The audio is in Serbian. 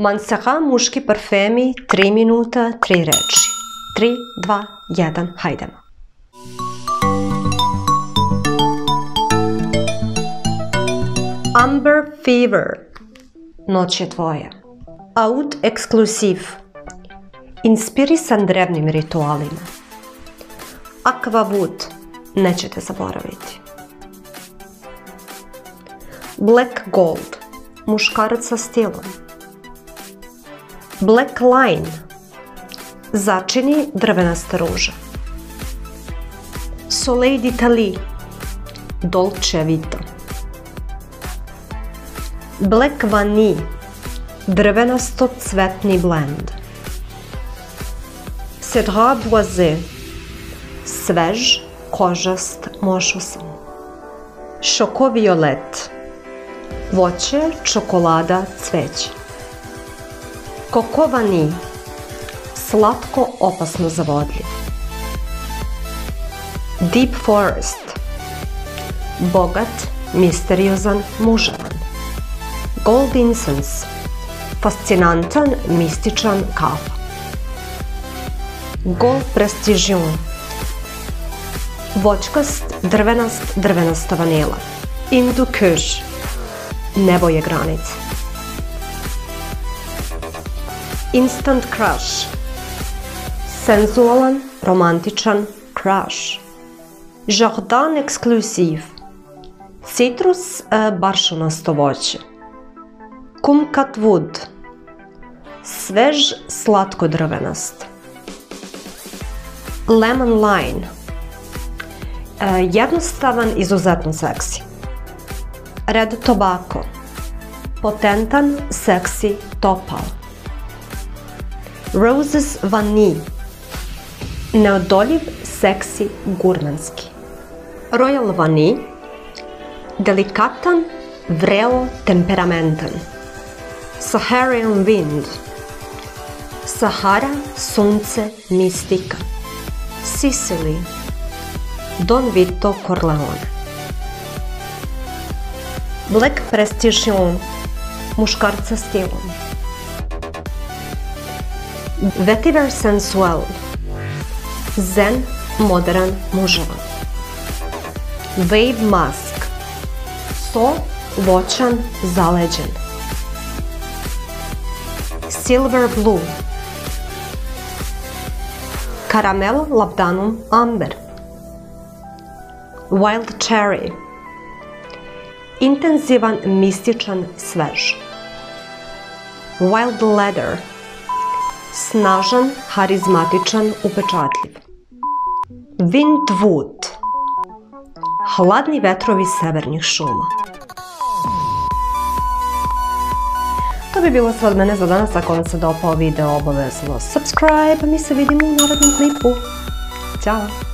Mansera muški parfemi, 3 minuta, 3 reči. 3, 2, 1, hajdemo. Amber Fever, noć je tvoja. Oud ekskluziv, inspirisan drevnim ritualima. Aquavud, nećete zaboraviti. Black Gold, muškarac sa stilom. Black Line, začini drvenasta ruža. Soleil d'Italie, Dolce Vita. Black Vanille, drvenasto cvetni blend. Cedrat Boisé, svež, kožast, mošusan. Choco Violet, voće, čokolada, cveće. Coco Vanille, slatko, opasno zavodljiv. Deep Forest, bogat, misteriozan, muževan. Gold Incense, fascinantan, mističan, kafa. Gold Prestigion, voćkast, drvenasta vanila. Hindu Kush, nebo je granica. Instant Crush, senzualan, romantičan crush. Jardin Exclusiv, citrus, baršunasto voće. Kumquat Wood, svež, slatko drvenast. Lemon Line, jednostavan, izuzetno seksi. Red Tobacco, potentan, seksi, topal. Roses Vanille, neodoljiv, seksi, gurmanski. Royal Vanille, delikatan, vreo, temperamentan. Saharan Wind, Sahara, sunce, mistika. Sicily, Don Vito Corleone. Black Prestigion, muškarca stilom. Vetiver Sensual, zen, modern, muževan. Wave Mask, so, voćan, zaleđen. Silver Blue, Caramel Labdanum Amber. Wild Cherry, intenzivan, mističan, svež. Wild Leather, snažan, harizmatičan, upečatljiv. Windwood, hladni vetrovi severnih šuma. To bi bilo sve od mene za danas. Ako vam se dopao video, obavezno subscribe. Mi se vidimo u narednom klipu. Ćao!